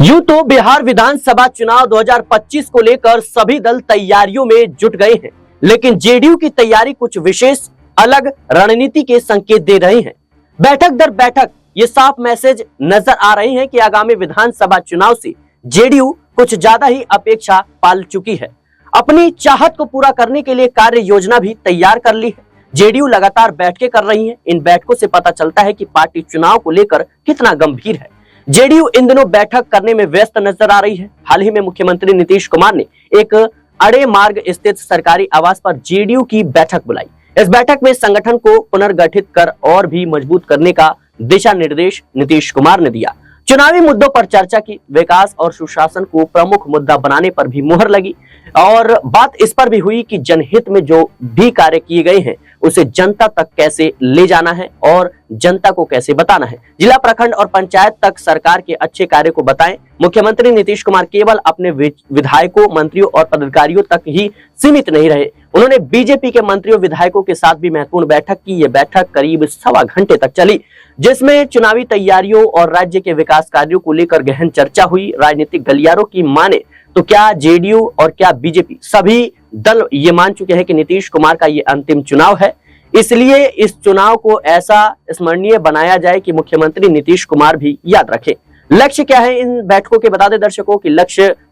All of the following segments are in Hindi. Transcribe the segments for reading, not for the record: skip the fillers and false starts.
यूं तो बिहार विधानसभा चुनाव 2025 को लेकर सभी दल तैयारियों में जुट गए हैं, लेकिन जेडीयू की तैयारी कुछ विशेष अलग रणनीति के संकेत दे रहे हैं। बैठक दर बैठक ये साफ मैसेज नजर आ रहे हैं कि आगामी विधानसभा चुनाव से जेडीयू कुछ ज्यादा ही अपेक्षा पाल चुकी है। अपनी चाहत को पूरा करने के लिए कार्य योजना भी तैयार कर ली है। जेडीयू लगातार बैठकें कर रही है। इन बैठकों से पता चलता है कि पार्टी चुनाव को लेकर कितना गंभीर है। जेडीयू इन दिनों बैठक करने में व्यस्त नजर आ रही है। हाल ही में मुख्यमंत्री नीतीश कुमार ने एक अड़े मार्ग स्थित सरकारी आवास पर जेडीयू की बैठक बुलाई। इस बैठक में संगठन को पुनर्गठित कर और भी मजबूत करने का दिशा निर्देश नीतीश कुमार ने दिया। चुनावी मुद्दों पर चर्चा की, विकास और सुशासन को प्रमुख मुद्दा बनाने पर भी मुहर लगी और बात इस पर भी हुई कि जनहित में जो भी कार्य किए गए हैं उसे जनता तक कैसे ले जाना है और जनता को कैसे बताना है। जिला, प्रखंड और पंचायत तक सरकार के अच्छे कार्य को बताएं। मुख्यमंत्री नीतीश कुमार केवल अपने विधायकों, मंत्रियों और पदाधिकारियों तक ही सीमित नहीं रहे। उन्होंने बीजेपी के मंत्रियों, विधायकों के साथ भी महत्वपूर्ण बैठक की। ये बैठक करीब 1.25 घंटे तक चली, जिसमें चुनावी तैयारियों और राज्य के विकास कार्यों को लेकर गहन चर्चा हुई। राजनीतिक गलियारों की माने तो क्या जेडीयू और क्या बीजेपी, सभी दल ये मान चुके हैं कि नीतीश कुमार का ये अंतिम चुनाव है। इसलिए इस चुनाव को ऐसा स्मरणीय बनाया जाए कि मुख्यमंत्री नीतीश कुमार भी याद रखे। लक्ष्य क्या है इन बैठकों के, बता दें दर्शकों की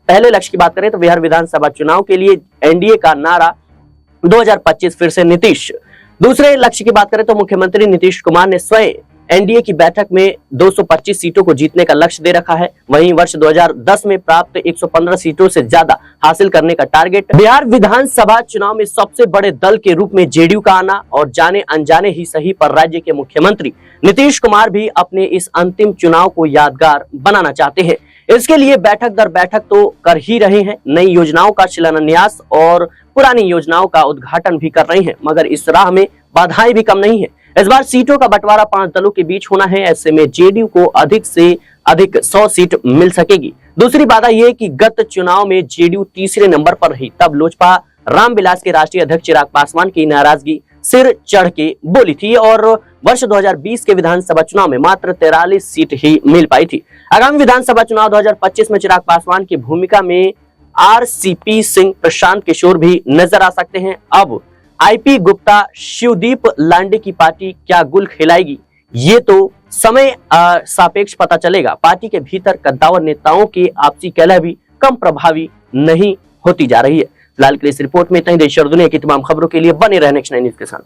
पहले लक्ष्य की बात करें तो बिहार विधानसभा चुनाव के लिए एनडीए का नारा 2025 फिर से नीतीश। दूसरे लक्ष्य की बात करें तो मुख्यमंत्री नीतीश कुमार ने स्वयं एनडीए की बैठक में 225 सीटों को जीतने का लक्ष्य दे रखा है। वहीं वर्ष 2010 में प्राप्त 115 सीटों से ज्यादा हासिल करने का टारगेट। बिहार विधानसभा चुनाव में सबसे बड़े दल के रूप में जेडीयू का आना और जाने अनजाने ही सही पर राज्य के मुख्यमंत्री नीतीश कुमार भी अपने इस अंतिम चुनाव को यादगार बनाना चाहते हैं। इसके लिए बैठक दर बैठक तो कर ही रहे हैं, नई योजनाओं का शिलान्यास और पुरानी योजनाओं का उद्घाटन भी कर रहे हैं, मगर इस राह में बाधाएं भी कम नहीं है। इस बार सीटों का बंटवारा 5 दलों के बीच होना है। ऐसे में जेडीयू को अधिक से अधिक 100 सीट मिल सकेगी। दूसरी बात यह कि गत चुनाव में जेडीयू तीसरे नंबर पर रही, तब लोजपा रामविलास के राष्ट्रीय अध्यक्ष चिराग पासवान की नाराजगी सिर चढ़ के बोली थी और वर्ष 2020 के विधानसभा चुनाव में मात्र 43 सीट ही मिल पाई थी। आगामी विधानसभा चुनाव 2025 में चिराग पासवान की भूमिका में आरसीपी सिंह, प्रशांत किशोर भी नजर आ सकते हैं। अब आईपी गुप्ता, शिवदीप लांडे की पार्टी क्या गुल खिलाएगी, ये तो समय सापेक्ष पता चलेगा। पार्टी के भीतर कद्दावर नेताओं की आपसी कलह भी कम प्रभावी नहीं होती जा रही है। फिलहाल के लिए इस रिपोर्ट में इतना ही। देश और दुनिया की तमाम खबरों के लिए बने रहने नेक्स्ट 9 न्यूज के साथ।